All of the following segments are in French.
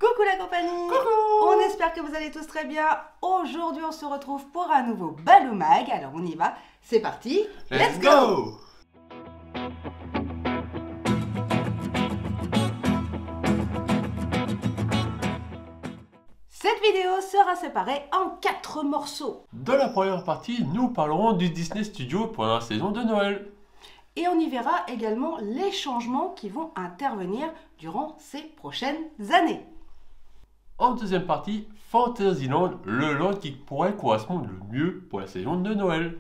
Coucou la compagnie. Coucou. On espère que vous allez tous très bien. Aujourd'hui, on se retrouve pour un nouveau Balou Mag. Alors, on y va. C'est parti. Let's go. Cette vidéo sera séparée en 4 morceaux. Dans la première partie, nous parlerons du Disney Studio pendant la saison de Noël. Et on y verra également les changements qui vont intervenir durant ces prochaines années. En deuxième partie, Fantasyland, le land qui pourrait correspondre le mieux pour la saison de Noël.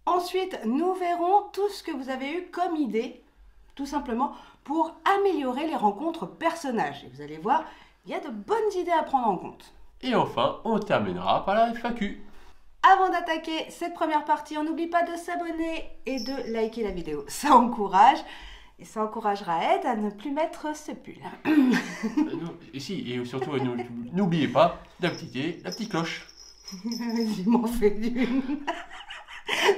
Ensuite, nous verrons tout ce que vous avez eu comme idée, tout simplement pour améliorer les rencontres personnages. Et vous allez voir, il y a de bonnes idées à prendre en compte. Et enfin, on terminera par la FAQ. Avant d'attaquer cette première partie, on n'oublie pas de s'abonner et de liker la vidéo. Ça encourage et ça encouragera Ed à ne plus mettre ce pull. Et surtout, n'oubliez pas d'activer la petite cloche. Vas-y, m'en fais d'une.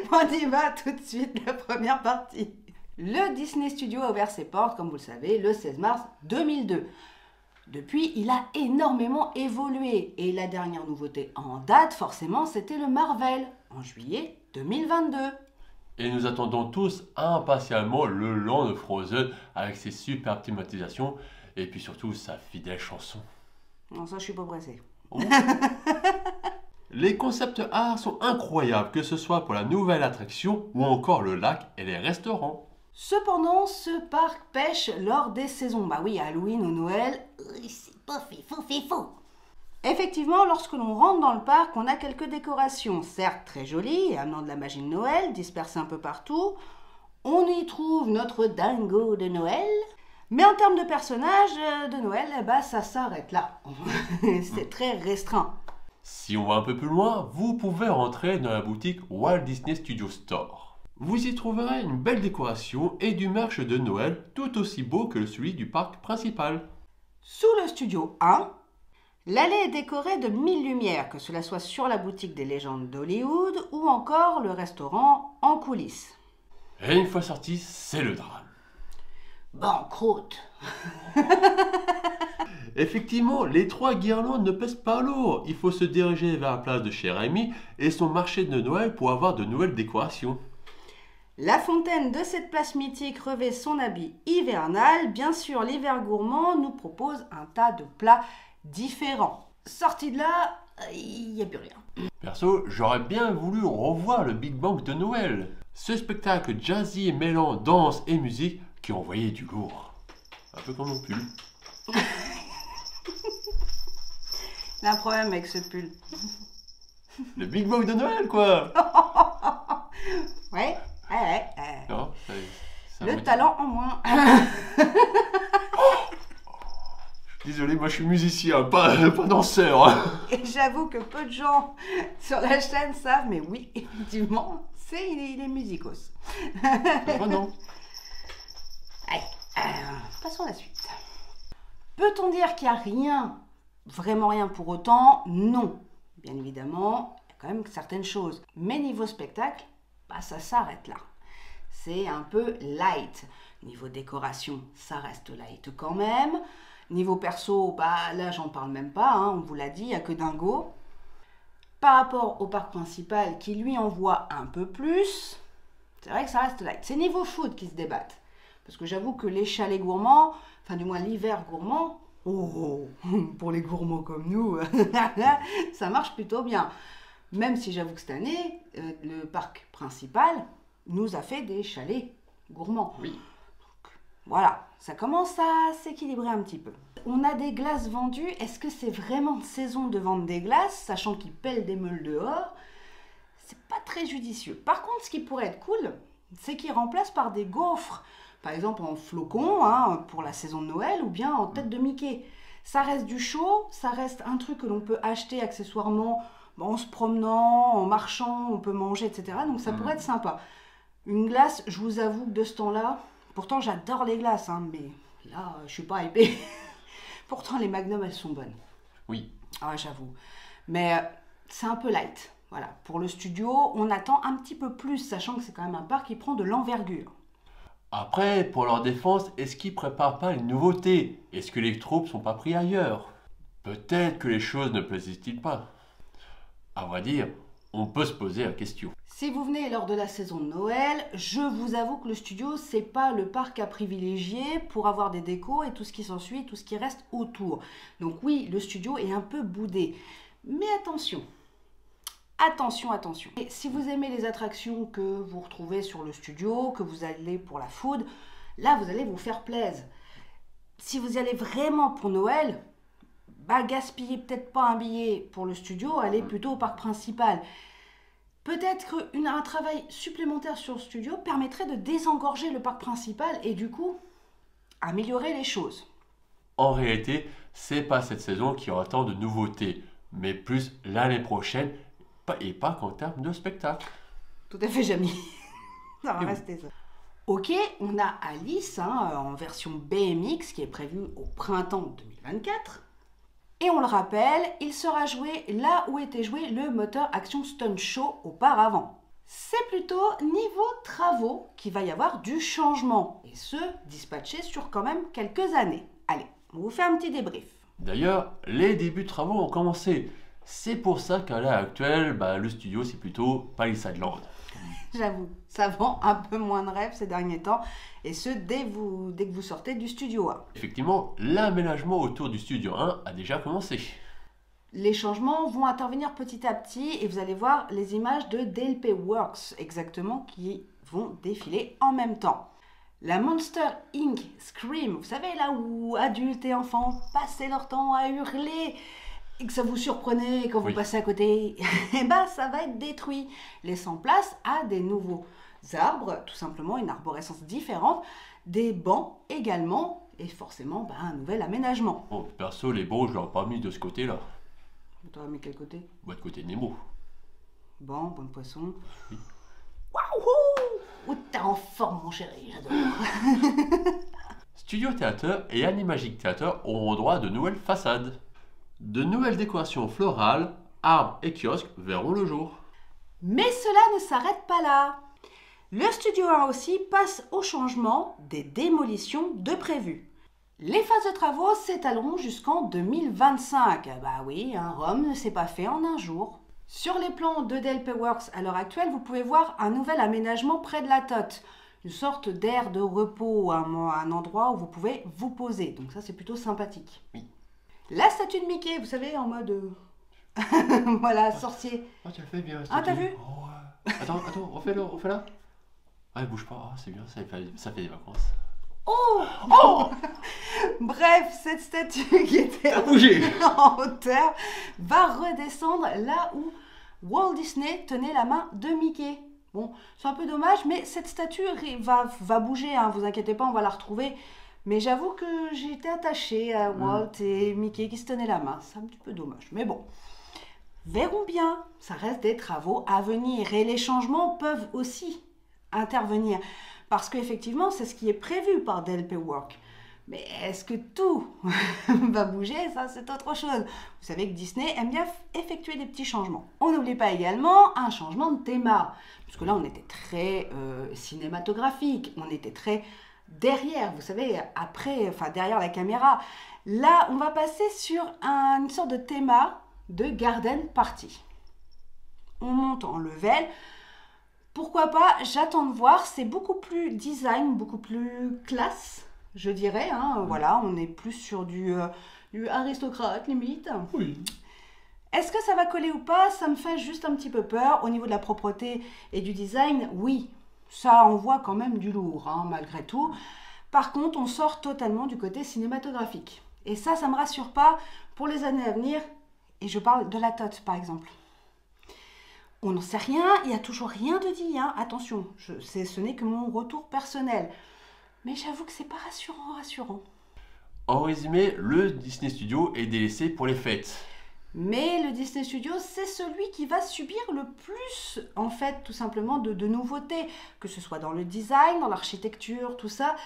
On y va tout de suite, la première partie. Le Disney Studio a ouvert ses portes, comme vous le savez, le 16 mars 2002. Depuis, il a énormément évolué et la dernière nouveauté en date, forcément, c'était le Marvel, en juillet 2022. Et nous attendons tous impatiemment le land de Frozen avec ses super optimisations et puis surtout sa fidèle chanson. Non, ça, je suis pas pressée. Oh. Les concepts art sont incroyables, que ce soit pour la nouvelle attraction ou encore le lac et les restaurants. Cependant, ce parc pêche lors des saisons. Bah oui, Halloween ou Noël, c'est pas fifou. Effectivement, lorsque l'on rentre dans le parc, on a quelques décorations, certes très jolies, amenant de la magie de Noël, dispersées un peu partout. On y trouve notre dingo de Noël. Mais en termes de personnages de Noël, eh ben, ça s'arrête là. C'est très restreint. Si on va un peu plus loin, vous pouvez rentrer dans la boutique Walt Disney Studio Store. Vous y trouverez une belle décoration et du merch de Noël tout aussi beau que celui du parc principal. Sous le studio 1, l'allée est décorée de 1000 lumières, que cela soit sur la boutique des légendes d'Hollywood ou encore le restaurant en coulisses. Et une fois sorti, c'est le drame. Banqueroute. Effectivement, les 3 guirlandes ne pèsent pas lourd. Il faut se diriger vers la place de chez Rémi et son marché de Noël pour avoir de nouvelles décorations. La fontaine de cette place mythique revêt son habit hivernal. Bien sûr, l'hiver gourmand nous propose un tas de plats différents. Sorti de là, il n'y a plus rien. Perso, j'aurais bien voulu revoir le Big Bang de Noël. Ce spectacle jazzy mêlant danse et musique qui envoyait du lourd. Un peu comme mon pull. Il y a un problème avec ce pull. Le Big Bang de Noël, quoi. Ouais. Non, Le talent en moins. Désolé, moi je suis musicien, pas danseur. Et j'avoue que peu de gens sur la chaîne savent, mais oui, effectivement, il est musicos. Moi non. Allez, passons à la suite. Peut-on dire qu'il n'y a rien, vraiment rien pour autant? Non. Bien évidemment, il y a quand même certaines choses. Mais niveau spectacle, bah, ça s'arrête là. C'est un peu light. Niveau décoration, ça reste light quand même. Niveau perso, bah, là, j'en parle même pas, hein, on vous l'a dit, il n'y a que Dingo. Par rapport au parc principal, qui lui envoie un peu plus, c'est vrai que ça reste light. C'est niveau food qui se débattent. Parce que j'avoue que les chalets gourmands, enfin du moins l'hiver gourmand, pour les gourmands comme nous, ça marche plutôt bien. Même si j'avoue que cette année, le parc principal nous a fait des chalets gourmands. Oui. Donc, voilà, ça commence à s'équilibrer un petit peu. On a des glaces vendues. Est-ce que c'est vraiment saison de vendre des glaces, sachant qu'ils pèlent des meules dehors? C'est pas très judicieux. Par contre, ce qui pourrait être cool, c'est qu'ils remplacent par des gaufres. Par exemple en flocons, hein, pour la saison de Noël, ou bien en tête de Mickey. Ça reste du chaud, ça reste un truc que l'on peut acheter accessoirement en se promenant, en marchant, on peut manger, etc. Donc ça pourrait être sympa. Une glace, je vous avoue que de ce temps-là, pourtant j'adore les glaces, hein, mais là, je suis pas hypée. Pourtant les Magnum, elles sont bonnes. Oui. Ah, j'avoue. Mais c'est un peu light. Voilà. Pour le studio, on attend un petit peu plus, sachant que c'est quand même un parc qui prend de l'envergure. Après, pour leur défense, est-ce qu'ils préparent pas une nouveauté? Est-ce que les troupes sont pas pris ailleurs? Peut-être que les choses ne plaisent-ils pas. À vrai dire, on peut se poser la question. Si vous venez lors de la saison de Noël, je vous avoue que le studio, c'est pas le parc à privilégier pour avoir des décos et tout ce qui s'ensuit, tout ce qui reste autour. Donc oui, le studio est un peu boudé. Mais attention, attention, attention. Et si vous aimez les attractions que vous retrouvez sur le studio, que vous allez pour la food, là vous allez vous faire plaisir. Si vous y allez vraiment pour Noël, gaspillez peut-être pas un billet pour le studio, allez plutôt au parc principal. Peut-être qu'un travail supplémentaire sur le studio permettrait de désengorger le parc principal et du coup, améliorer les choses. En réalité, c'est pas cette saison qui aura tant de nouveautés, mais plus l'année prochaine, et pas qu'en termes de spectacle. Tout à fait, Jamy. Ça va Et rester ça. Ok, on a Alice en version BMX qui est prévue au printemps 2024. Et on le rappelle, il sera joué là où était joué le moteur Action Stunt Show auparavant. C'est plutôt niveau travaux qu'il va y avoir du changement, et ce, dispatché sur quand même quelques années. Allez, on vous fait un petit débrief. D'ailleurs, les débuts de travaux ont commencé. C'est pour ça qu'à l'heure actuelle, le studio c'est plutôt Palisade Land. J'avoue, ça vend un peu moins de rêves ces derniers temps, et ce, dès que vous sortez du studio 1. Effectivement, l'aménagement autour du studio 1 a déjà commencé. Les changements vont intervenir petit à petit et vous allez voir les images de DLP Works exactement qui vont défiler en même temps. La Monster Inc. Scream, vous savez là où adultes et enfants passaient leur temps à hurler et que ça vous surprenait quand vous Oui. passez à côté, et ça va être détruit, laissant place à des nouveaux arbres, tout simplement une arborescence différente, des bancs également et forcément un nouvel aménagement. Bon, perso, les bons, je l'aurais pas mis de ce côté-là. T'aurais mis quel côté? De côté Nemo. Bon de poisson. Oui. Waouh! Ouh, t'es en forme, mon chéri, j'adore. Studio Theater et Animagic Theater auront droit à de nouvelles façades. De nouvelles décorations florales, arbres et kiosques verront le jour. Mais cela ne s'arrête pas là. Le studio 1 aussi passe au changement des démolitions de prévues. Les phases de travaux s'étaleront jusqu'en 2025. Oui, Rome ne s'est pas fait en un jour. Sur les plans de DLP Works à l'heure actuelle, vous pouvez voir un nouvel aménagement près de la Tote. Une sorte d'aire de repos, un endroit où vous pouvez vous poser. Donc ça, c'est plutôt sympathique. Oui. La statue de Mickey, vous savez, en mode... voilà, sorcier. Ah, tu le fais bien. Ah, t'as vu? Oh, ouais. Attends, refais là. Ah, il bouge pas. Ah, c'est bien, ça fait des vacances. Oh! Bref, cette statue qui était bougé. en hauteur va redescendre là où Walt Disney tenait la main de Mickey. Bon, c'est un peu dommage, mais cette statue va bouger, vous inquiétez pas, on va la retrouver. Mais j'avoue que j'ai été attachée à Walt et Mickey qui se tenaient la main. C'est un petit peu dommage, mais bon. Verrons bien, ça reste des travaux à venir et les changements peuvent aussi intervenir. Parce qu'effectivement, c'est ce qui est prévu par DLP Work. Mais est-ce que tout va bouger? Ça, c'est autre chose. Vous savez que Disney aime bien effectuer des petits changements. On n'oublie pas également un changement de théma. Parce que là, on était très cinématographique. On était très derrière, vous savez, derrière la caméra. Là, on va passer sur une sorte de théma de garden party. On monte en level. Pourquoi pas? J'attends de voir. C'est beaucoup plus design, beaucoup plus classe, je dirais. Voilà, on est plus sur du aristocrate, limite. Oui. Est-ce que ça va coller ou pas? Ça me fait juste un petit peu peur. Au niveau de la propreté et du design, oui, ça envoie quand même du lourd, malgré tout. Par contre, on sort totalement du côté cinématographique. Et ça me rassure pas pour les années à venir. Et je parle de la Tote, par exemple. On n'en sait rien, il n'y a toujours rien de dit, attention, ce n'est que mon retour personnel. Mais j'avoue que c'est pas rassurant. En résumé, le Disney Studio est délaissé pour les fêtes. Mais le Disney Studio, c'est celui qui va subir le plus, en fait, tout simplement, de nouveautés. Que ce soit dans le design, dans l'architecture, tout ça.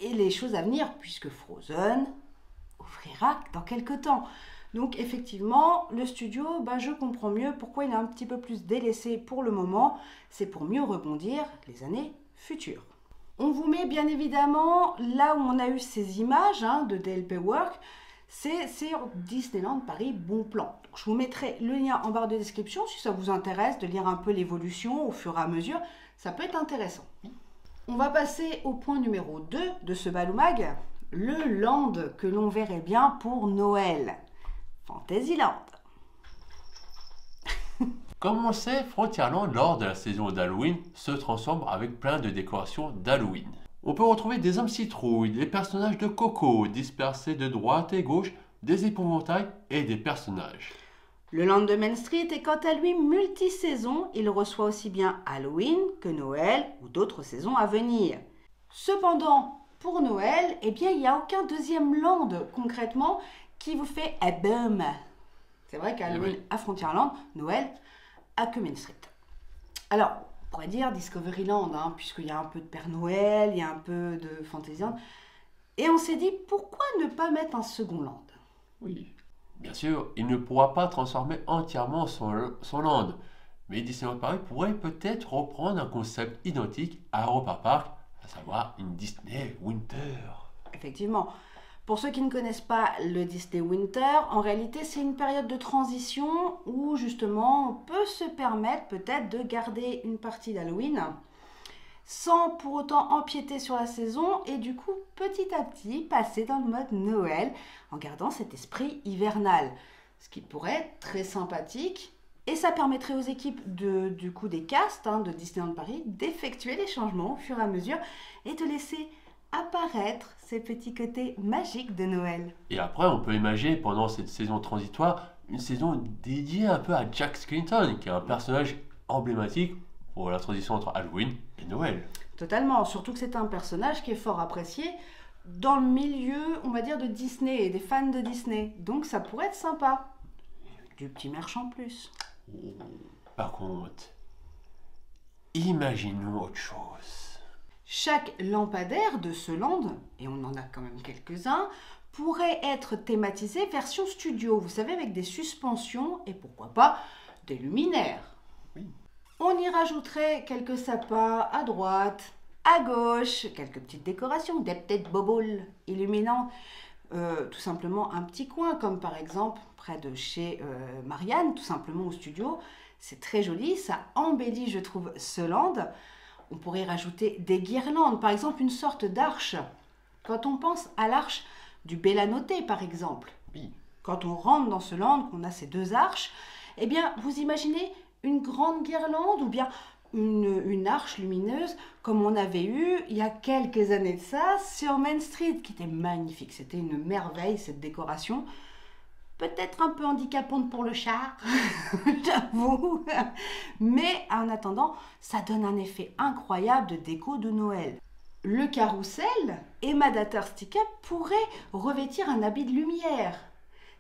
Et les choses à venir, puisque Frozen ouvrira dans quelques temps. Donc effectivement, le studio, je comprends mieux pourquoi il est un petit peu plus délaissé pour le moment. C'est pour mieux rebondir les années futures. On vous met bien évidemment là où on a eu ces images de DLP Work, c'est sur Disneyland Paris Bon Plan. Donc, je vous mettrai le lien en barre de description si ça vous intéresse de lire un peu l'évolution au fur et à mesure. Ça peut être intéressant. On va passer au point numéro 2 de ce Balou Mag, le land que l'on verrait bien pour Noël. Fantasyland. Comme on le sait, Frontierland, lors de la saison d'Halloween, se transforme avec plein de décorations d'Halloween. On peut retrouver des hommes citrouilles, des personnages de Coco dispersés de droite et gauche, des épouvantails et des personnages. Le land de Main Street est quant à lui multi-saison. Il reçoit aussi bien Halloween que Noël ou d'autres saisons à venir. Cependant, pour Noël, il n'y a aucun deuxième land concrètement qui vous fait un boom. C'est vrai qu'Halloween à Frontierland, Noël à que Main Street. Alors, on pourrait dire Discoveryland, puisqu'il y a un peu de Père Noël, il y a un peu de Fantasyland. Et on s'est dit, pourquoi ne pas mettre un second land? Oui. Bien sûr, il ne pourra pas transformer entièrement son land, mais Disneyland Paris pourrait peut-être reprendre un concept identique à Europa Park, à savoir une Disney Winter. Effectivement. Pour ceux qui ne connaissent pas le Disney Winter, en réalité c'est une période de transition où justement on peut se permettre peut-être de garder une partie d'Halloween sans pour autant empiéter sur la saison et du coup petit à petit passer dans le mode Noël en gardant cet esprit hivernal. Ce qui pourrait être très sympathique et ça permettrait aux équipes du coup des casts de Disneyland Paris d'effectuer les changements au fur et à mesure et de laisser apparaître ces petits côtés magiques de Noël. Et après, on peut imaginer pendant cette saison transitoire une saison dédiée un peu à Jack Skellington, qui est un personnage emblématique pour la transition entre Halloween et Noël. Totalement, surtout que c'est un personnage qui est fort apprécié dans le milieu, on va dire, de Disney et des fans de Disney. Donc ça pourrait être sympa. Du petit merch en plus. Oh, par contre, imaginons autre chose. Chaque lampadaire de ce land, et on en a quand même quelques-uns, pourrait être thématisé version studio, vous savez, avec des suspensions et pourquoi pas des luminaires. Oui. On y rajouterait quelques sapins à droite, à gauche, quelques petites décorations, des petites boboules illuminant tout simplement un petit coin, comme par exemple près de chez Marianne, tout simplement au studio. C'est très joli, ça embellit, je trouve, ce land. On pourrait rajouter des guirlandes, par exemple une sorte d'arche. Quand on pense à l'arche du Bellanoté, par exemple, Oui. quand on rentre dans ce land, qu'on a ces deux arches, eh bien, vous imaginez une grande guirlande ou bien une arche lumineuse comme on avait eu il y a quelques années de ça sur Main Street, qui était magnifique. C'était une merveille, cette décoration. Peut-être un peu handicapante pour le char, j'avoue. Mais en attendant, ça donne un effet incroyable de déco de Noël. Le carrousel et Madater Stick-Up pourraient revêtir un habit de lumière,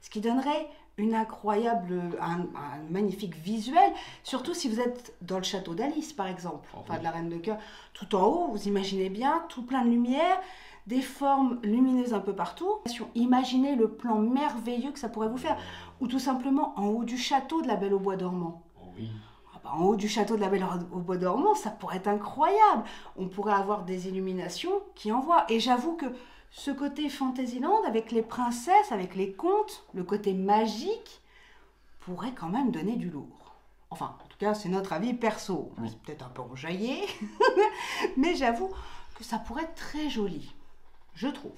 ce qui donnerait un magnifique visuel, surtout si vous êtes dans le château d'Alice par exemple, enfin de la Reine de Cœur. Tout en haut, vous imaginez bien, tout plein de lumière, des formes lumineuses un peu partout. Imaginez le plan merveilleux que ça pourrait vous faire, ou tout simplement en haut du château de la Belle au Bois dormant. Oui. En haut du château de la Belle au Bois dormant, ça pourrait être incroyable. On pourrait avoir des illuminations qui envoient. Et j'avoue que ce côté Fantasyland, avec les princesses, avec les contes, le côté magique, pourrait quand même donner du lourd. Enfin, en tout cas, c'est notre avis perso. Oui. C'est peut-être un peu enjaillé, mais j'avoue que ça pourrait être très joli, je trouve.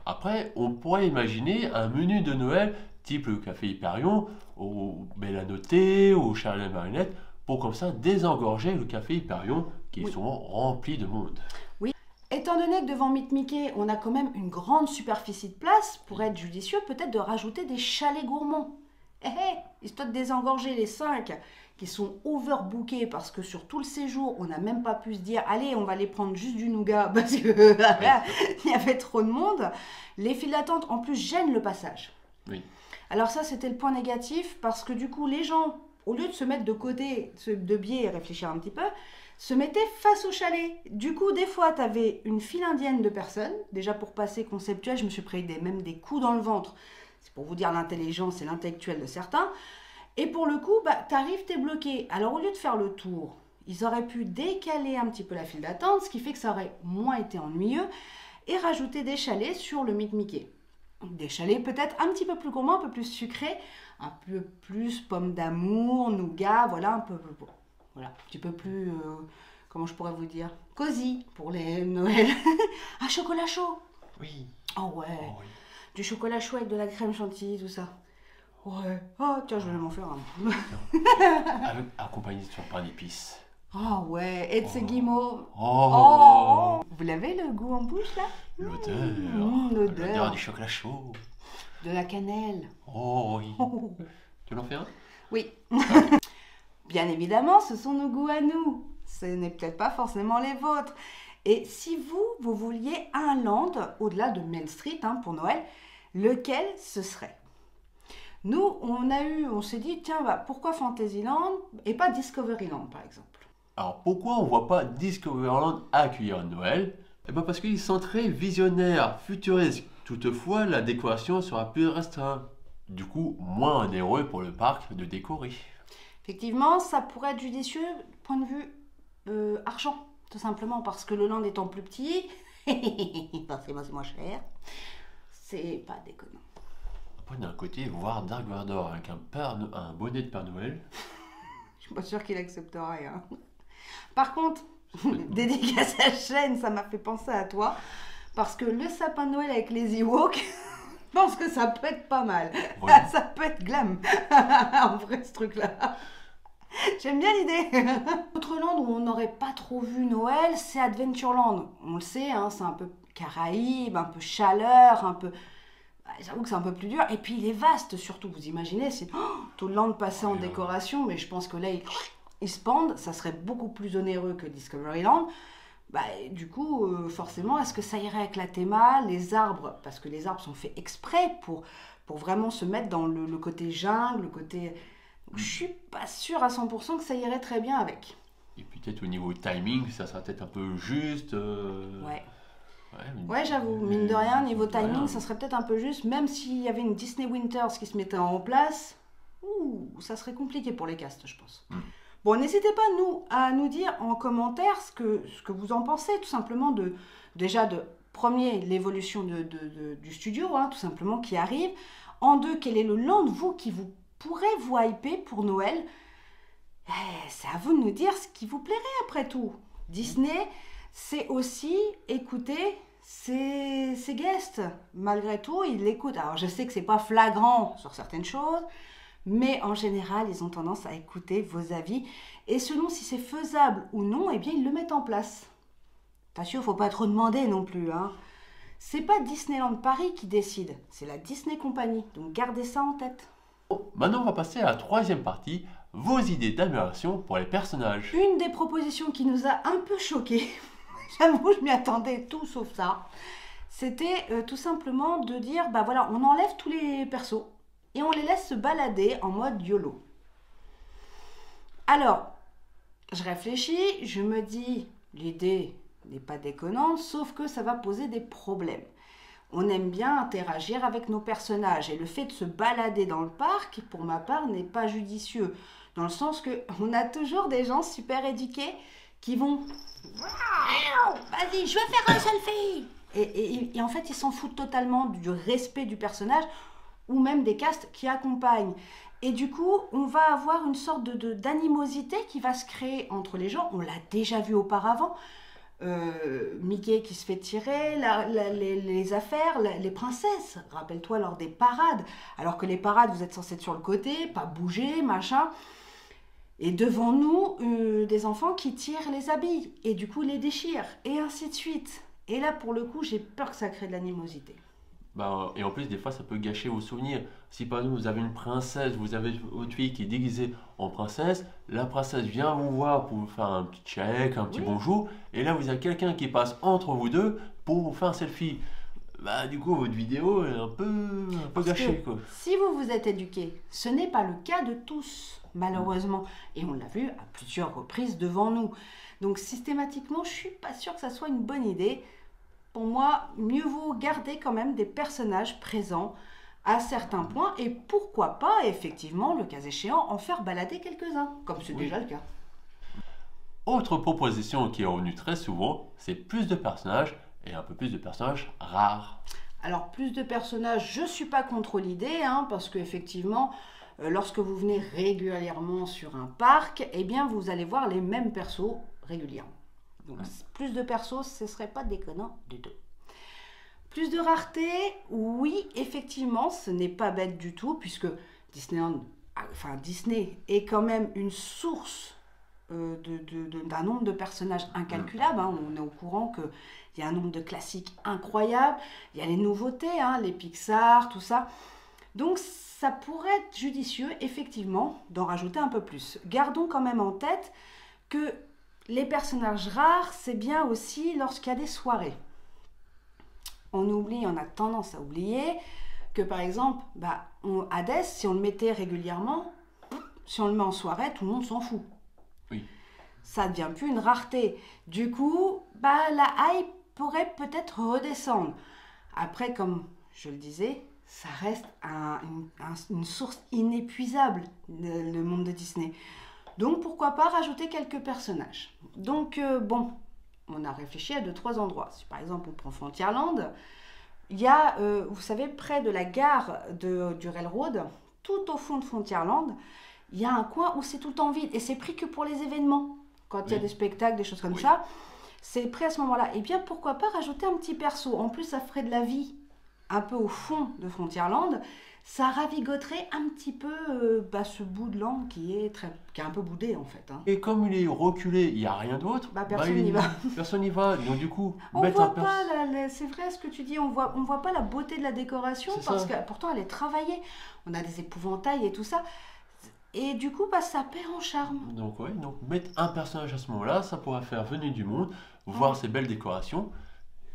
Après, on pourrait imaginer un menu de Noël type le café Hyperion, au Bellanoté, au Charlie et Marinette, pour comme ça désengorger le café Hyperion qui est souvent rempli de monde. Oui. Étant donné que devant Meet Mickey, on a quand même une grande superficie de place, pour être judicieux, peut-être de rajouter des chalets gourmands. Histoire de désengorger les 5 qui sont overbookés parce que sur tout le séjour, on n'a même pas pu se dire « Allez, on va les prendre juste du nougat parce qu'il y avait trop de monde ». Les files d'attente, en plus, gênent le passage. Oui. Alors ça, c'était le point négatif parce que du coup, les gens, au lieu de se mettre de côté, de biais et réfléchir un petit peu, se mettaient face au chalet. Du coup, des fois, tu avais une file indienne de personnes. Déjà, pour passer conceptuel, je me suis pris même des coups dans le ventre. C'est pour vous dire l'intelligence et l'intellectuel de certains. Et pour le coup, tu arrives, tu es bloqué. Alors, au lieu de faire le tour, Ils auraient pu décaler un petit peu la file d'attente, ce qui fait que ça aurait moins été ennuyeux, et rajouter des chalets sur le Meet Mickey. Des chalets peut-être un petit peu plus gourmands, un peu plus sucrés, un peu plus pommes d'amour, nougat, voilà, un peu, voilà, un petit peu plus, comment je pourrais vous dire, cosy pour les Noëls. Un chocolat chaud. Oui. Oh ouais, Oh, oui. du chocolat chaud avec de la crème chantilly, tout ça. Ouais, oh tiens, je vais m'en faire un. Avec, accompagné sur pain d'épices. Ah ouais, et de ces guimauves. Oh, Vous l'avez le goût en bouche là? L'odeur du chocolat chaud. De la cannelle. Oh oui. Tu l'en fais un? Oui. Bien évidemment, ce sont nos goûts à nous. Ce n'est peut-être pas forcément les vôtres. Et si vous vouliez un land au-delà de Main Street pour Noël, lequel ce serait? Nous, on s'est dit, tiens, pourquoi Fantasyland et pas Discoveryland par exemple? Alors pourquoi on voit pas Discoveryland accueillir Noël? Eh bien parce qu'ils sont très visionnaires, futuristes. Toutefois, la décoration sera plus restreinte. Du coup, moins onéreux pour le parc de décorer. Effectivement, ça pourrait être judicieux du point de vue argent, tout simplement, parce que le land étant plus petit, forcément c'est moins cher, c'est pas déconnant. Après, d'un côté, voir Dark Vador avec un bonnet de Père Noël. Je suis pas sûre qu'il accepterait. Par contre, dédicace à chaîne, ça m'a fait penser à toi, parce que le sapin de Noël avec les Ewoks, je pense que ça peut être pas mal. Oui. Ça peut être glam, en vrai, ce truc-là. J'aime bien l'idée. Autre land où on n'aurait pas trop vu Noël, c'est Adventureland. On le sait, c'est un peu Caraïbes, un peu chaleur, un peu... J'avoue que c'est un peu plus dur. Et puis il est vaste surtout, vous imaginez, si tout le land passait en décoration, mais je pense que là, ils se pendent, ça serait beaucoup plus onéreux que Discoveryland. Du coup, forcément, est-ce que ça irait avec la théma, les arbres, parce que les arbres sont faits exprès pour vraiment se mettre dans le côté jungle, le côté... Donc, je suis pas sûre à 100% que ça irait très bien avec. Et puis peut-être au niveau timing, ça sera peut-être un peu juste. Ouais. Ouais, Ouais, j'avoue, mine de rien, niveau timing, ça serait peut-être un peu juste, même s'il y avait une Disney Winters qui se mettait en place, ça serait compliqué pour les castes, je pense. Bon, n'hésitez pas à nous dire en commentaire ce que vous en pensez, tout simplement, premier, l'évolution du studio, tout simplement, qui arrive. En deux, quel est le land, vous, qui vous pourrez vous hyper pour Noël? C'est à vous de nous dire ce qui vous plairait, après tout. Disney, c'est aussi écouter ses guests. Malgré tout, ils l'écoutent. Alors, je sais que c'est pas flagrant sur certaines choses, mais en général, ils ont tendance à écouter vos avis. Et selon si c'est faisable ou non, eh bien, ils le mettent en place. Attention, il ne faut pas trop demander non plus. C'est pas Disneyland Paris qui décide, c'est la Disney Company. Donc, gardez ça en tête. Bon, maintenant, on va passer à la troisième partie, vos idées d'amélioration pour les personnages. Une des propositions qui nous a un peu choqués, j'avoue, je m'y attendais tout sauf ça, c'était tout simplement de dire, voilà, on enlève tous les persos et on les laisse se balader en mode YOLO. Alors, je réfléchis, je me dis, l'idée n'est pas déconnante, sauf que ça va poser des problèmes. On aime bien interagir avec nos personnages et le fait de se balader dans le parc, pour ma part, n'est pas judicieux. Dans le sens qu'on a toujours des gens super éduqués qui vont... Vas-y, je veux faire un selfie. Et en fait, ils s'en foutent totalement du respect du personnage ou même des castes qui accompagnent. Et du coup, on va avoir une sorte d'animosité qui va se créer entre les gens. On l'a déjà vu auparavant. Mickey qui se fait tirer, les affaires, les princesses, rappelle-toi lors des parades, alors que les parades vous êtes censés être sur le côté, pas bouger, machin, et devant nous des enfants qui tirent les habits et du coup les déchirent et ainsi de suite. Et là pour le coup j'ai peur que ça crée de l'animosité. Et en plus, des fois, ça peut gâcher vos souvenirs. Si par exemple, vous avez une princesse, vous avez votre fille qui est déguisée en princesse, la princesse vient vous voir pour vous faire un petit check, un petit bonjour, et là, vous avez quelqu'un qui passe entre vous deux pour vous faire un selfie. Du coup, votre vidéo est un peu gâchée, quoi. Si vous vous êtes éduqué, ce n'est pas le cas de tous, malheureusement. Et on l'a vu à plusieurs reprises devant nous. Donc, systématiquement, je ne suis pas sûre que ça soit une bonne idée. Pour moi, mieux vaut garder quand même des personnages présents à certains points et pourquoi pas, effectivement, le cas échéant, en faire balader quelques-uns, comme c'est déjà le cas. Autre proposition qui est revenue très souvent, c'est plus de personnages et un peu plus de personnages rares. Alors, plus de personnages, je ne suis pas contre l'idée, hein, parce qu'effectivement, lorsque vous venez régulièrement sur un parc, eh bien, vous allez voir les mêmes persos régulièrement. Donc, plus de persos, ce ne serait pas déconnant du tout. Plus de rareté, oui, effectivement, ce n'est pas bête du tout, puisque Disney est quand même une source d'un nombre de personnages incalculable. Hein. On est au courant qu'il y a un nombre de classiques incroyables, il y a les nouveautés, hein, les Pixar, tout ça. Donc ça pourrait être judicieux, effectivement, d'en rajouter un peu plus. Gardons quand même en tête que les personnages rares, c'est bien aussi lorsqu'il y a des soirées. On a tendance à oublier que par exemple, Hades, si on le mettait régulièrement, si on le met en soirée, tout le monde s'en fout. Oui. Ça ne devient plus une rareté. Du coup, la hype pourrait peut-être redescendre. Après, comme je le disais, ça reste une source inépuisable, le monde de Disney. Donc, pourquoi pas rajouter quelques personnages. Donc, on a réfléchi à 2-3 endroits. Si par exemple, on prend Frontierland, il y a, vous savez, près de la gare du Railroad, tout au fond de Frontierland, il y a un coin où c'est tout le temps vide et c'est pris que pour les événements. Quand il y a des spectacles, des choses comme ça, c'est pris à ce moment-là. Et bien, pourquoi pas rajouter un petit perso. En plus, ça ferait de la vie un peu au fond de Frontierland. Ça ravigoterait un petit peu ce bout de land qui est un peu boudé en fait. Hein. Et comme il est reculé, il n'y a rien d'autre. Personne n'y va. Personne n'y va. Donc du coup, on voit pas, c'est vrai ce que tu dis, on voit pas la beauté de la décoration parce que pourtant elle est travaillée. On a des épouvantails et tout ça. Et du coup, ça perd en charme. Donc mettre un personnage à ce moment-là, ça pourra faire venir du monde, voir ces belles décorations.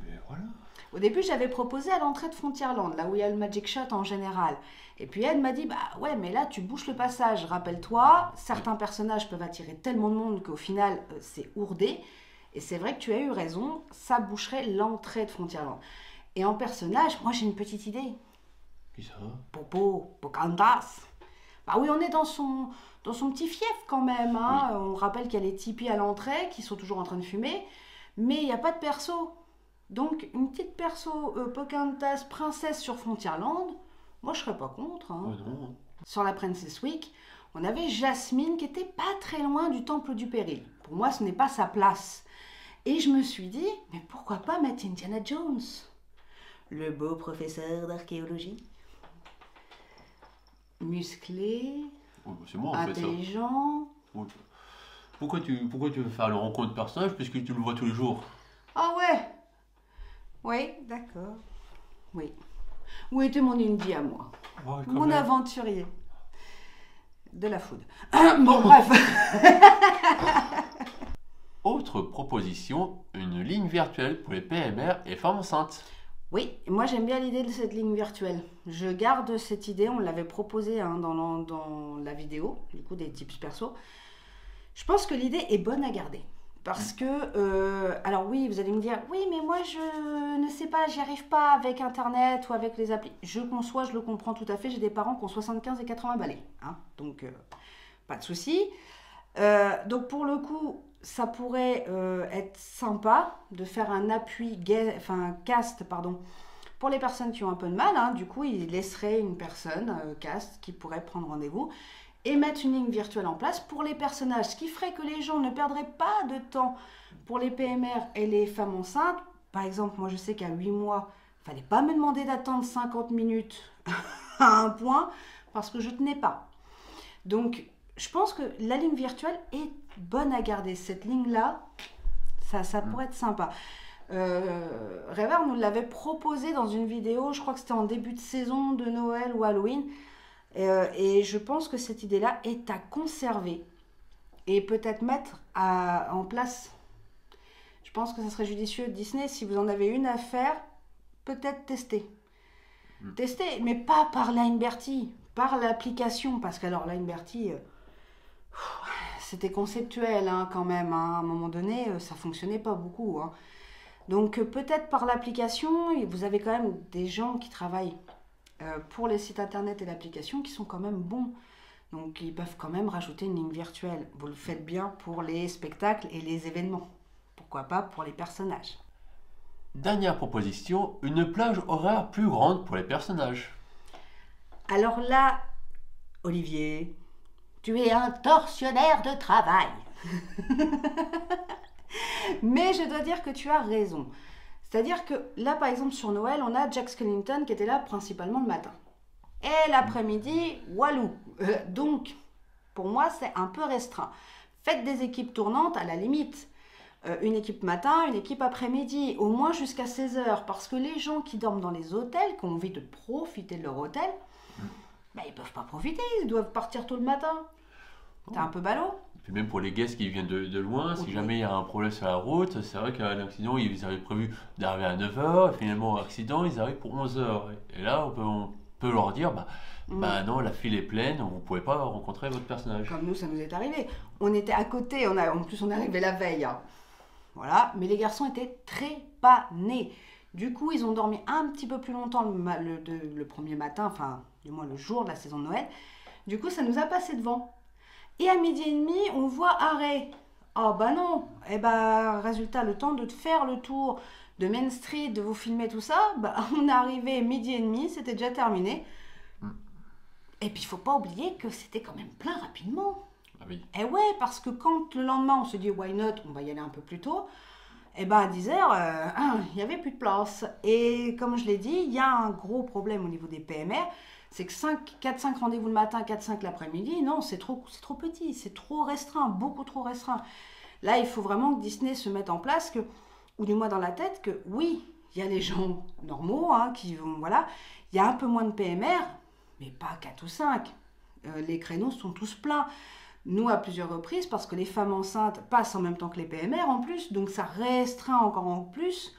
Et voilà. Au début, j'avais proposé à l'entrée de Frontierland, là où il y a le Magic Shot en général. Et puis Ed m'a dit, ouais, mais là, tu bouches le passage. Rappelle-toi, certains personnages peuvent attirer tellement de monde qu'au final, c'est ourdé. Et c'est vrai que tu as eu raison, ça boucherait l'entrée de Frontierland. Et en personnage, moi, j'ai une petite idée. Qui ça? Pocahontas. Oui, on est dans son petit fief quand même. Hein. Oui. On rappelle qu'il y a les tipis à l'entrée qui sont toujours en train de fumer. Mais il n'y a pas de perso. Donc, une petite perso Pocahontas, princesse sur Frontierland, moi je serais pas contre. Hein. Non. Sur la Princess Week, on avait Jasmine qui était pas très loin du Temple du Péril. Pour moi, ce n'est pas sa place. Et je me suis dit, mais pourquoi pas mettre Indiana Jones, le beau professeur d'archéologie, musclé, c'est moi, intelligent. Oui. Pourquoi tu veux faire le rencontre de personnage puisque tu le vois tous les jours? Ah ouais. Oui, d'accord. Oui. Où était mon Indy à moi? Mon aventurier. De la food. Bon, bref. Autre proposition, une ligne virtuelle pour les PMR et femmes enceintes. Oui, moi j'aime bien l'idée de cette ligne virtuelle. Je garde cette idée, on l'avait proposée dans la vidéo, du coup des tips perso. Je pense que l'idée est bonne à garder. Parce que, alors oui, vous allez me dire, oui, mais moi je ne sais pas, j'y arrive pas avec Internet ou avec les applis. Je conçois, je le comprends tout à fait, j'ai des parents qui ont 75 et 80 balais. Hein, donc, pas de souci. Donc pour le coup, ça pourrait être sympa de faire un cast, pour les personnes qui ont un peu de mal. Hein, du coup, il laisserait une personne, cast, qui pourrait prendre rendez-vous. Et mettre une ligne virtuelle en place pour les personnages, ce qui ferait que les gens ne perdraient pas de temps pour les PMR et les femmes enceintes. Par exemple, moi je sais qu'à 8 mois, il ne fallait pas me demander d'attendre 50 minutes à un point parce que je ne tenais pas. Donc, je pense que la ligne virtuelle est bonne à garder. Cette ligne-là, ça pourrait être sympa. Rêveur nous l'avait proposé dans une vidéo, je crois que c'était en début de saison de Noël ou Halloween. Et je pense que cette idée-là est à conserver et peut-être mettre en place. Je pense que ça serait judicieux Disney, si vous en avez une à faire, peut-être tester. Tester, mais pas par Lineberty, par l'application, parce qu'alors Lineberty, c'était conceptuel hein, quand même, hein. À un moment donné, ça fonctionnait pas beaucoup. Hein. Donc peut-être par l'application, vous avez quand même des gens qui travaillent pour les sites internet et l'application qui sont quand même bons. Donc ils peuvent quand même rajouter une ligne virtuelle. Vous le faites bien pour les spectacles et les événements. Pourquoi pas pour les personnages. Dernière proposition, une plage horaire plus grande pour les personnages. Alors là, Olivier, tu es un tortionnaire de travail. Mais je dois dire que tu as raison. C'est-à-dire que là, par exemple, sur Noël, on a Jack Skellington qui était là principalement le matin. Et l'après-midi, Walou. Donc, pour moi, c'est un peu restreint. Faites des équipes tournantes à la limite. Une équipe matin, une équipe après-midi, au moins jusqu'à 16h. Parce que les gens qui dorment dans les hôtels, qui ont envie de profiter de leur hôtel, ben, ils ne peuvent pas profiter, ils doivent partir tôt le matin. C'est un peu ballot. Puis même pour les guests qui viennent de loin, si jamais il y a un problème sur la route, c'est vrai qu'à l'accident, ils avaient prévu d'arriver à 9h, et finalement, accident, ils arrivent pour 11h. Et là, on peut leur dire, bah non, la file est pleine, vous ne pouvez pas rencontrer votre personnage. Comme nous, ça nous est arrivé. On était à côté, en plus on est arrivé la veille. Hein. Voilà, mais les garçons étaient trépanés. Du coup, ils ont dormi un petit peu plus longtemps le premier matin, enfin, du moins le jour de la saison de Noël. Du coup, ça nous a passé devant. Et à 12h30, on voit arrêt. Oh bah non. Et bah, résultat, le temps de faire le tour de Main Street, de vous filmer tout ça, bah, on est arrivé 12h30, c'était déjà terminé. Et puis, il faut pas oublier que c'était quand même plein rapidement. Ah oui. Et ouais, parce que quand le lendemain, on se dit, why not, on va y aller un peu plus tôt, et ben à 10h, il n'y avait plus de place. Et comme je l'ai dit, il y a un gros problème au niveau des PMR, c'est que 4-5 rendez-vous le matin, 4-5 l'après-midi, non, c'est trop petit, c'est trop restreint, beaucoup trop restreint. Là, il faut vraiment que Disney se mette en place, ou du moins dans la tête, que oui, il y a les gens normaux, hein, qui vont, voilà, il y a un peu moins de PMR, mais pas 4 ou 5. Les créneaux sont tous pleins. Nous, à plusieurs reprises, parce que les femmes enceintes passent en même temps que les PMR en plus, donc ça restreint encore en plus.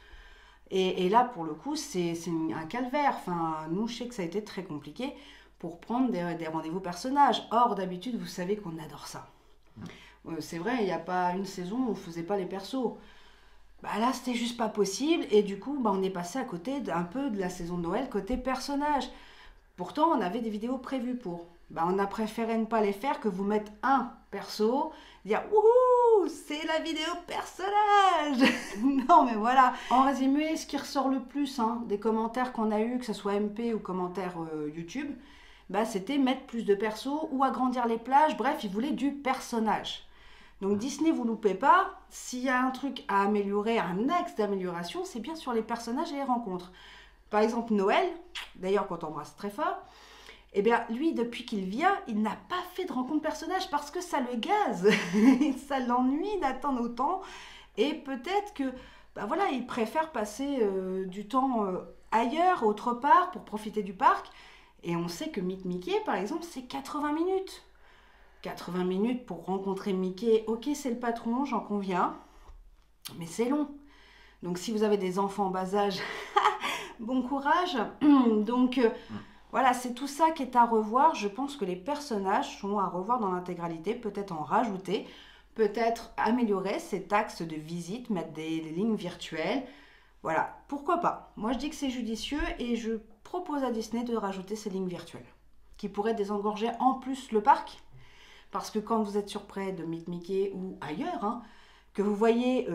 Et là, pour le coup, c'est un calvaire. Enfin, nous, je sais que ça a été très compliqué pour prendre des rendez-vous personnages. Or, d'habitude, vous savez qu'on adore ça. C'est vrai, il n'y a pas une saison où on ne faisait pas les persos. Bah là, c'était juste pas possible. Et du coup, on est passé à côté un peu de la saison de Noël côté personnage. Pourtant, on avait des vidéos prévues pour. On a préféré ne pas les faire que vous mettre un perso, dire « Wouhou, c'est la vidéo personnage !» Non, mais voilà. En résumé, ce qui ressort le plus des commentaires qu'on a eu, que ce soit MP ou commentaires YouTube, c'était mettre plus de persos ou agrandir les plages. Bref, ils voulaient du personnage. Donc Disney, vous loupez pas. S'il y a un truc à améliorer, un axe d'amélioration, c'est bien sur les personnages et les rencontres. Par exemple, Noël, d'ailleurs, qu'on t'embrasse très fort, eh bien, lui, depuis qu'il vient, il n'a pas fait de rencontre personnage parce que ça le gaze. Ça l'ennuie d'attendre autant. Et peut-être que, voilà, il préfère passer du temps ailleurs, autre part, pour profiter du parc. Et on sait que Meet Mickey, par exemple, c'est 80 minutes. 80 minutes pour rencontrer Mickey. Ok, c'est le patron, j'en conviens. Mais c'est long. Donc, si vous avez des enfants en bas âge, bon courage. Donc... Voilà, c'est tout ça qui est à revoir. Je pense que les personnages sont à revoir dans l'intégralité, peut-être en rajouter, peut-être améliorer cet axe de visite, mettre des lignes virtuelles. Voilà, pourquoi pas. Moi, je dis que c'est judicieux et je propose à Disney de rajouter ces lignes virtuelles qui pourraient désengorger en plus le parc. Parce que quand vous êtes sur près de Meet Mickey ou ailleurs, que vous voyez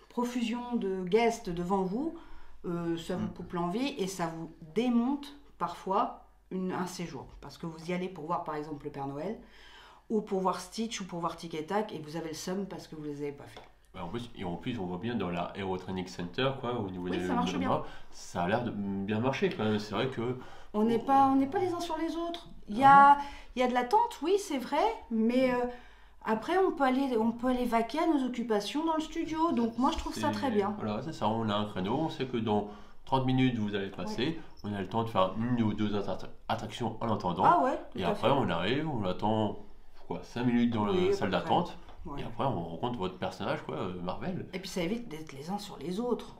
profusion de guests devant vous, ça vous coupe l'envie et ça vous démonte parfois un séjour, parce que vous y allez pour voir par exemple le Père Noël, ou pour voir Stitch, ou pour voir Tic et Tac, et vous avez le seum parce que vous ne les avez pas fait. En plus, on voit bien dans la Aero Training Center, au niveau des ça marche bien. Ça a l'air de bien marcher quand même. C'est vrai que on n'est pas les uns sur les autres. Il y a de l'attente, oui, c'est vrai, mais après on peut aller vaquer à nos occupations dans le studio. Donc moi je trouve ça très bien. Voilà, c'est ça. On a un créneau, on sait que dans 30 minutes vous allez passer. On a le temps de faire une ou deux attractions en attendant. Ah ouais, et après on arrive, on attend 5 minutes dans la salle d'attente. Ouais. Et après on rencontre votre personnage, Marvel. Et puis ça évite d'être les uns sur les autres.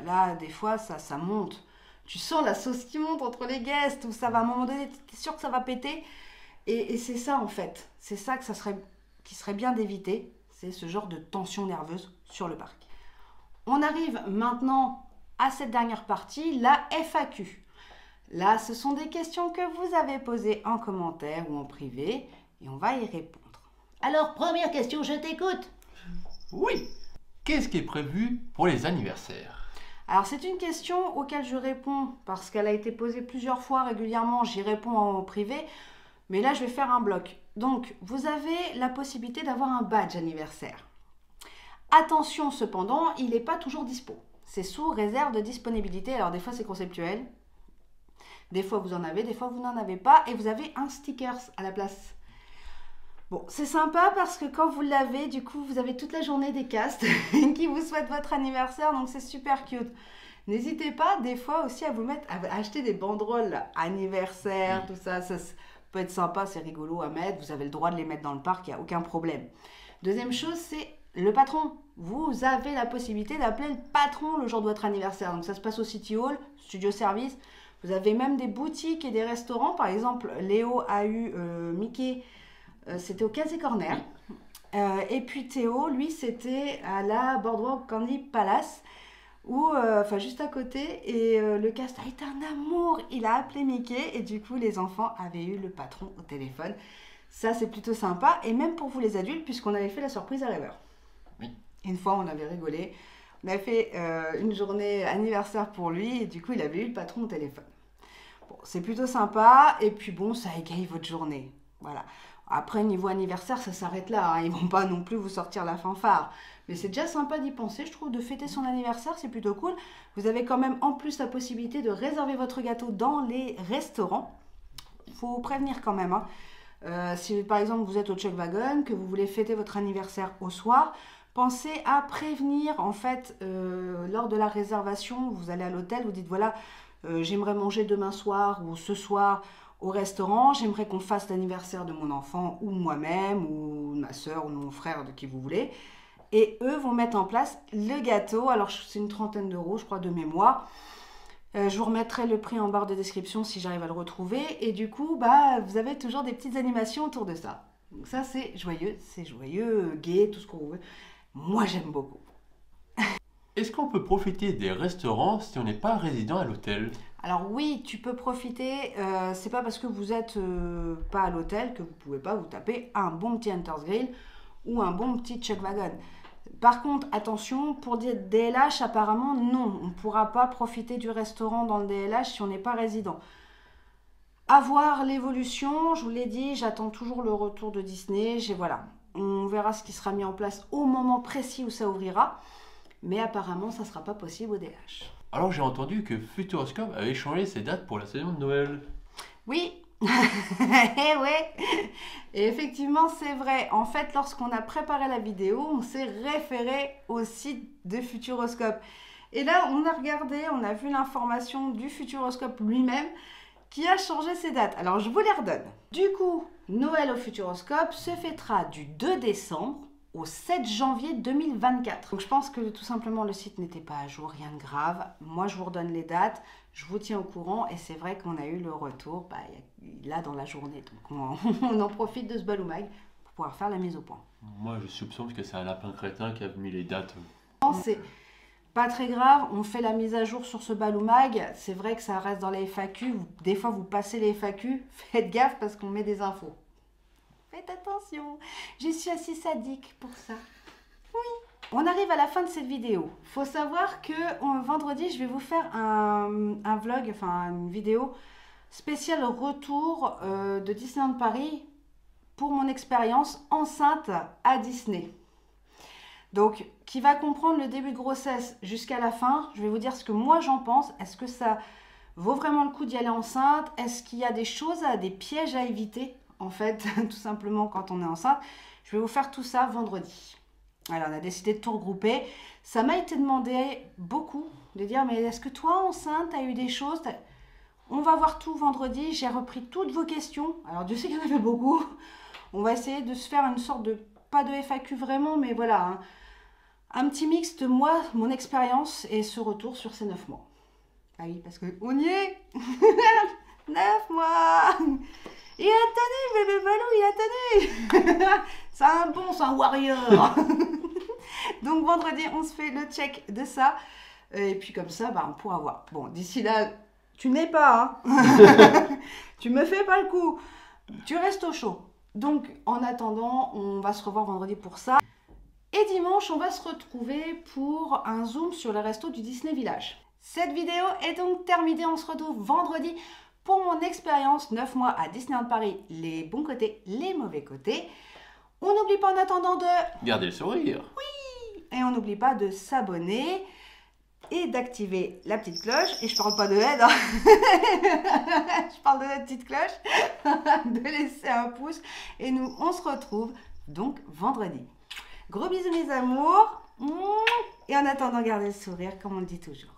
Là, des fois, ça monte. Tu sens la sauce qui monte entre les guests, où ça va à un moment donné, tu es sûr que ça va péter. Et c'est ça en fait. C'est ça qui serait bien d'éviter. C'est ce genre de tension nerveuse sur le parc. On arrive maintenant à cette dernière partie, la FAQ. Là, ce sont des questions que vous avez posées en commentaire ou en privé et on va y répondre. Alors, première question, je t'écoute. Oui. Qu'est-ce qui est prévu pour les anniversaires? Alors, c'est une question auquel je réponds parce qu'elle a été posée plusieurs fois régulièrement. J'y réponds en privé, mais là, je vais faire un bloc. Donc, vous avez la possibilité d'avoir un badge anniversaire. Attention cependant, il n'est pas toujours dispo. C'est sous réserve de disponibilité. Alors, des fois, c'est conceptuel. Des fois, vous en avez, des fois, vous n'en avez pas. Et vous avez un sticker à la place. Bon, c'est sympa parce que quand vous l'avez, du coup, vous avez toute la journée des castes qui vous souhaitent votre anniversaire. Donc, c'est super cute. N'hésitez pas, des fois, aussi à vous mettre, à acheter des banderoles là, anniversaire, tout ça. Ça peut être sympa, c'est rigolo à mettre. Vous avez le droit de les mettre dans le parc, il n'y a aucun problème. Deuxième chose, c'est le patron. Vous avez la possibilité d'appeler le patron le jour de votre anniversaire. Donc, ça se passe au City Hall, Studio Service. Vous avez même des boutiques et des restaurants. Par exemple, Léo a eu Mickey, c'était au Casey Corner. Et puis Théo, lui, c'était à la Boardwalk Candy Palace, enfin juste à côté. Et le cast a été un amour. Il a appelé Mickey et du coup, les enfants avaient eu le patron au téléphone. Ça, c'est plutôt sympa. Et même pour vous les adultes, puisqu'on avait fait la surprise à rêveur. Oui. Une fois, on avait rigolé. On avait fait une journée anniversaire pour lui et du coup, il avait eu le patron au téléphone. Bon, c'est plutôt sympa et puis bon, ça égaye votre journée. Voilà. Après, niveau anniversaire, ça s'arrête là. Hein. Ils vont pas non plus vous sortir la fanfare. Mais c'est déjà sympa d'y penser, je trouve, de fêter son anniversaire, c'est plutôt cool. Vous avez quand même en plus la possibilité de réserver votre gâteau dans les restaurants. Il faut prévenir quand même. Hein. Si par exemple vous êtes au Chuck Wagon, que vous voulez fêter votre anniversaire au soir, pensez à prévenir en fait lors de la réservation. Vous allez à l'hôtel, vous dites voilà, j'aimerais manger demain soir ou ce soir au restaurant, j'aimerais qu'on fasse l'anniversaire de mon enfant ou moi-même ou ma soeur ou mon frère, de qui vous voulez. Et eux vont mettre en place le gâteau. Alors c'est une 30aine d'euros, je crois, de mémoire. Je vous remettrai le prix en barre de description si j'arrive à le retrouver. Et du coup, vous avez toujours des petites animations autour de ça. Donc ça, c'est joyeux, gai, tout ce qu'on veut. Moi, j'aime beaucoup. Est-ce qu'on peut profiter des restaurants si on n'est pas résident à l'hôtel? Alors oui, tu peux profiter. C'est pas parce que vous êtes pas à l'hôtel que vous pouvez pas vous taper un bon petit Hunter's Grill ou un bon petit Chuck Wagon. Par contre, attention, pour des DLH, apparemment, non. On ne pourra pas profiter du restaurant dans le DLH si on n'est pas résident. À voir l'évolution, je vous l'ai dit, j'attends toujours le retour de Disney. Voilà, on verra ce qui sera mis en place au moment précis où ça ouvrira. Mais apparemment, ça ne sera pas possible au DLH. Alors j'ai entendu que Futuroscope avait changé ses dates pour la saison de Noël. Oui, ouais. Et effectivement, c'est vrai. En fait, lorsqu'on a préparé la vidéo, on s'est référé au site de Futuroscope. Et là, on a regardé, on a vu l'information du Futuroscope lui-même qui a changé ses dates. Alors, je vous les redonne. Du coup, Noël au Futuroscope se fêtera du 2 décembre au 7 janvier 2024. Donc je pense que tout simplement le site n'était pas à jour, rien de grave. Moi je vous redonne les dates, je vous tiens au courant et c'est vrai qu'on a eu le retour là dans la journée. Donc on en profite de ce Baloumaï pour pouvoir faire la mise au point. Moi je soupçonne que c'est un lapin crétin qui a mis les dates. Non, c'est pas très grave, on fait la mise à jour sur ce Baloumaï. C'est vrai que ça reste dans les FAQ. Des fois vous passez les FAQ, faites gaffe parce qu'on met des infos. Faites attention, je suis assez sadique pour ça. Oui. On arrive à la fin de cette vidéo. Faut savoir que vendredi, je vais vous faire un vlog, enfin une vidéo spéciale retour de Disneyland Paris pour mon expérience enceinte à Disney. Donc, qui va comprendre le début de grossesse jusqu'à la fin. Je vais vous dire ce que moi j'en pense. Est-ce que ça vaut vraiment le coup d'y aller enceinte? Est-ce qu'il y a des choses, des pièges à éviter? En fait, tout simplement quand on est enceinte. Je vais vous faire tout ça vendredi. Alors, on a décidé de tout regrouper. Ça m'a été demandé beaucoup de dire, mais est-ce que toi, enceinte, tu as eu des choses? On va voir tout vendredi. J'ai repris toutes vos questions. Alors, Dieu sait qu'il y en avait beaucoup. On va essayer de se faire une sorte de, pas de FAQ vraiment, mais voilà, hein, un petit mix de moi, mon expérience et ce retour sur ces 9 mois. Ah oui, parce qu'on y est. 9 mois. Il a tenu, bébé Balou, il a tenu. C'est un bon, c'est un warrior. Donc vendredi, on se fait le check de ça. Et puis comme ça, on pourra voir. Bon, d'ici là, tu n'es pas, hein. Tu me fais pas le coup. Tu restes au chaud. Donc, en attendant, on va se revoir vendredi pour ça. Et dimanche, on va se retrouver pour un zoom sur le resto du Disney Village. Cette vidéo est donc terminée. On se retrouve vendredi pour mon expérience 9 mois à Disneyland Paris. Les bons côtés, les mauvais côtés. On n'oublie pas en attendant de... Gardez le sourire. Oui. Et on n'oublie pas de s'abonner et d'activer la petite cloche. Et je parle pas de l'aide, hein. Je parle de la petite cloche. De laisser un pouce. Et nous, on se retrouve donc vendredi. Gros bisous mes amours. Et en attendant, gardez le sourire comme on le dit toujours.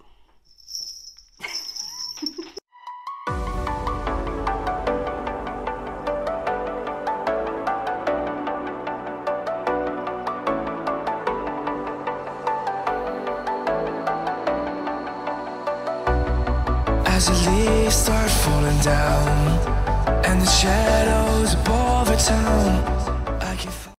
As the leaves start falling down and the shadows above the town